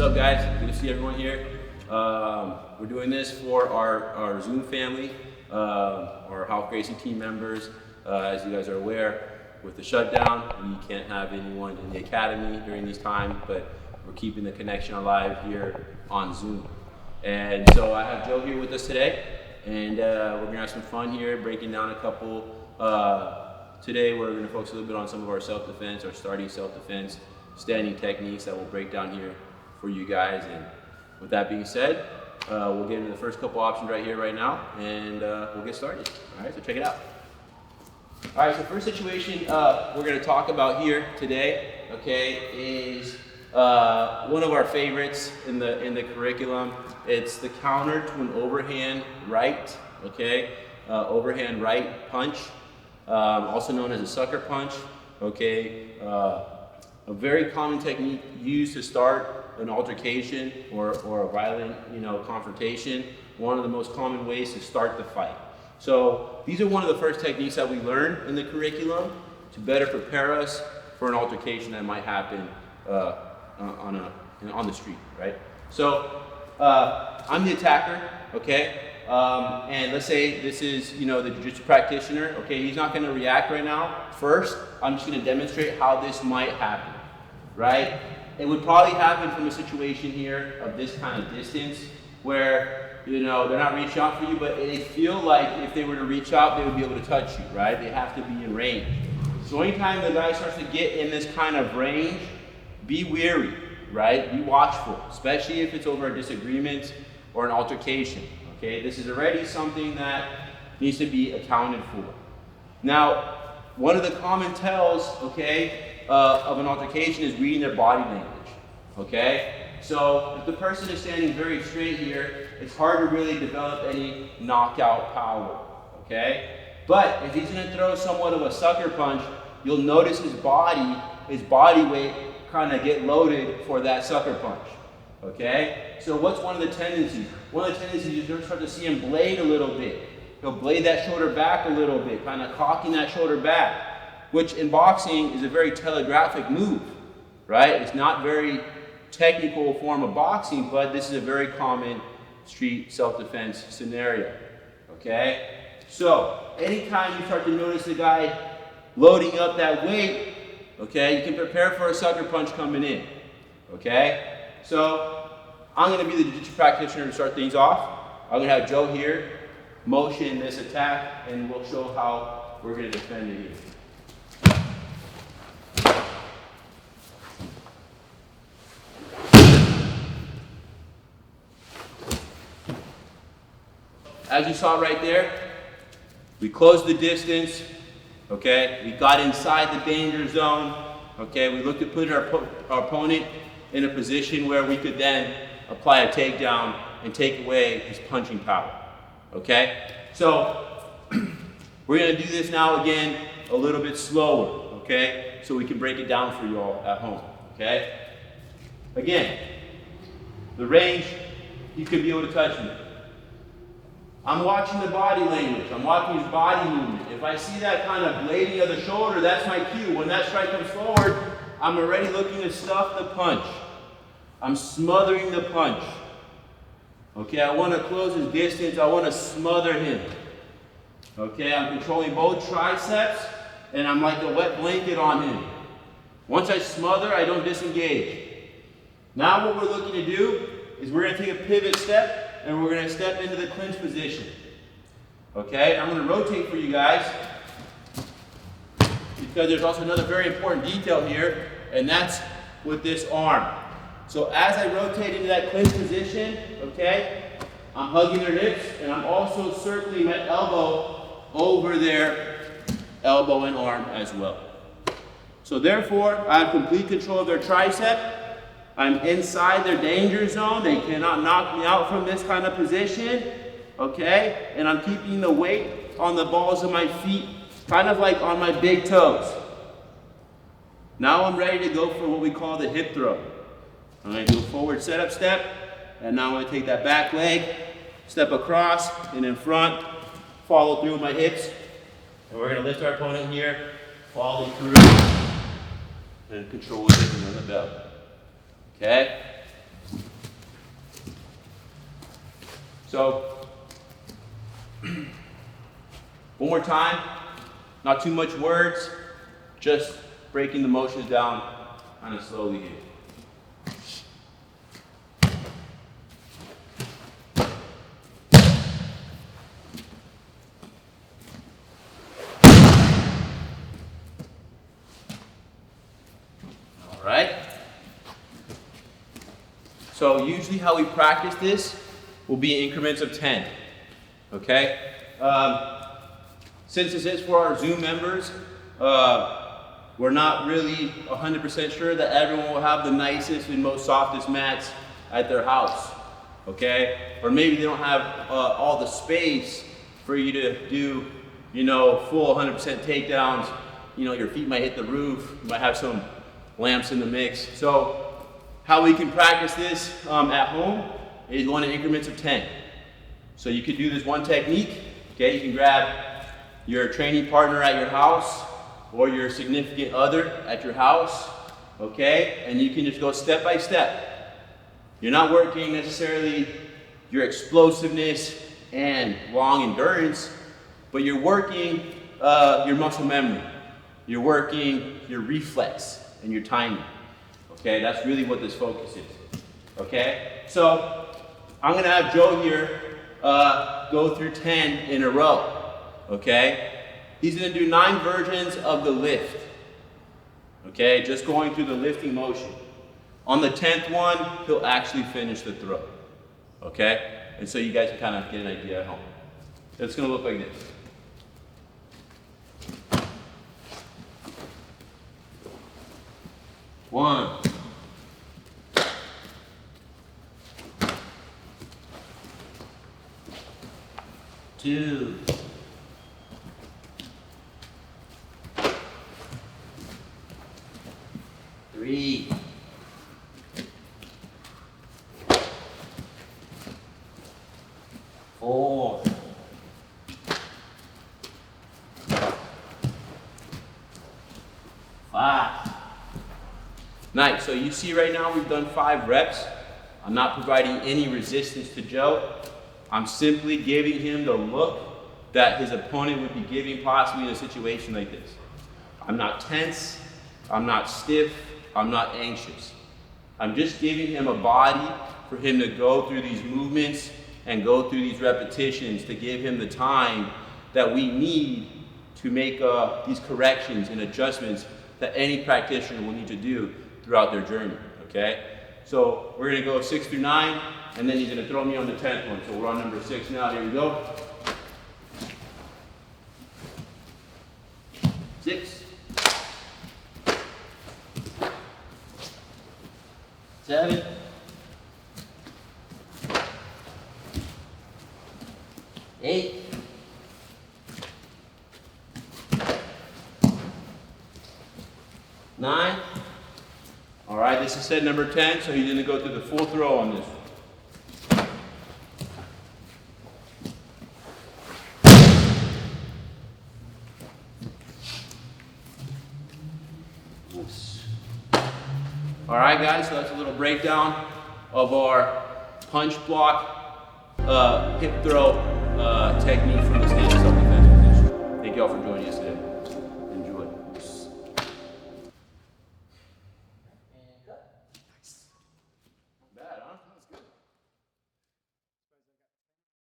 up, guys? Good to see everyone here. We're doing this for our Zoom family, our Rhalan Gracie team members. As you guys are aware, with the shutdown, we can't have anyone in the academy during these times, but we're keeping the connection alive here on Zoom. And so I have Joe here with us today, and we're gonna have some fun here, breaking down a couple. Today we're gonna focus a little bit on some of our self-defense, our starting self-defense, standing techniques that we'll break down here for you guys. And with that being said, we'll get into the first couple options right here, right now, and we'll get started. All right, so check it out. All right, so first situation we're going to talk about here today, okay, is one of our favorites in the curriculum. It's the counter to an overhand right, okay, overhand right punch, also known as a sucker punch, okay. A very common technique used to start an altercation or a violent, confrontation. One of the most common ways to start the fight. So these are one of the first techniques that we learn in the curriculum to better prepare us for an altercation that might happen on the street, right? So I'm the attacker, okay? And let's say this is, the Jiu-Jitsu practitioner, okay? He's not gonna react right now. First, I'm just gonna demonstrate how this might happen, right? It would probably happen from a situation here of this kind of distance where, they're not reaching out for you, but they feel like if they were to reach out, they would be able to touch you, right? They have to be in range. So anytime the guy starts to get in this kind of range, be wary, right? Be watchful, especially if it's over a disagreement or an altercation, okay? This is already something that needs to be accounted for. Now, one of the common tells, okay, of an altercation is reading their body language, okay? So if the person is standing very straight here, it's hard to really develop any knockout power, okay? But if he's gonna throw somewhat of a sucker punch, you'll notice his body weight kind of get loaded for that sucker punch, okay? So what's one of the tendencies? One of the tendencies is you'll start to see him blade a little bit. He'll blade that shoulder back a little bit, kind of cocking that shoulder back, which in boxing is a very telegraphic move, right? It's not very technical form of boxing, but this is a very common street self-defense scenario, okay? So anytime you start to notice the guy loading up that weight, okay, you can prepare for a sucker punch coming in, okay? So I'm gonna be the Jiu-Jitsu practitioner to start things off. I'm gonna have Joe here motion this attack, and we'll show how we're gonna defend it here. As you saw right there, we closed the distance, okay? We got inside the danger zone, okay? We looked at putting our opponent in a position where we could then apply a takedown and take away his punching power, okay? So we're gonna do this now again a little bit slower, okay? So we can break it down for you all at home, okay? Again, the range, he could be able to touch me. I'm watching the body language. I'm watching his body movement. If I see that kind of blading of the shoulder, that's my cue. When that strike comes forward, I'm already looking to stuff the punch. I'm smothering the punch. Okay, I want to close his distance. I want to smother him. Okay, I'm controlling both triceps, and I'm like a wet blanket on him. Once I smother, I don't disengage. Now what we're looking to do is we're going to take a pivot step, and we're going to step into the clinch position. Okay, I'm going to rotate for you guys because there's also another very important detail here, and that's with this arm. So as I rotate into that clinch position, okay, I'm hugging their hips, and I'm also circling my elbow over their elbow and arm as well. So therefore, I have complete control of their tricep. I'm inside their danger zone. They cannot knock me out from this kind of position, okay? And I'm keeping the weight on the balls of my feet, kind of like on my big toes. Now I'm ready to go for what we call the hip throw. I'm gonna do a forward setup step, and now I'm gonna take that back leg, step across and in front, follow through with my hips, and we're gonna lift our opponent here, follow through, and control with it on the belly. Okay? So, one more time, not too much words, just breaking the motions down kind of slowly here. All right. So usually how we practice this will be increments of 10, okay? Since this is for our Zoom members, we're not really 100% sure that everyone will have the nicest and most softest mats at their house, okay? Or maybe they don't have all the space for you to do, you know, full 100% takedowns. You know, your feet might hit the roof, you might have some lamps in the mix. So how we can practice this at home is going in increments of 10. So you could do this one technique, okay? You can grab your training partner at your house or your significant other at your house, okay? And you can just go step by step. You're not working necessarily your explosiveness and long endurance, but you're working your muscle memory. You're working your reflex and your timing. Okay, that's really what this focus is. Okay, so I'm gonna have Joe here go through 10 in a row. Okay, he's gonna do 9 versions of the lift. Okay, just going through the lifting motion. On the 10th one, he'll actually finish the throw. Okay, and so you guys can kind of get an idea at home. It's gonna look like this. One. 2. 3. 4. 5. Nice. So you see right now we've done 5 reps. I'm not providing any resistance to Joe. I'm simply giving him the look that his opponent would be giving possibly in a situation like this. I'm not tense, I'm not stiff, I'm not anxious. I'm just giving him a body for him to go through these movements and go through these repetitions to give him the time that we need to make these corrections and adjustments that any practitioner will need to do throughout their journey, okay? So we're gonna go 6 through 9, and then he's gonna throw me on the 10th one. So we're on number 6 now, here we go. 6. 7. 8. 9. All right, this is set number 10, so he's gonna go through the full throw on this. All right, guys, so that's a little breakdown of our punch block hip throw technique from the stance self-defense position. Thank you all for joining us.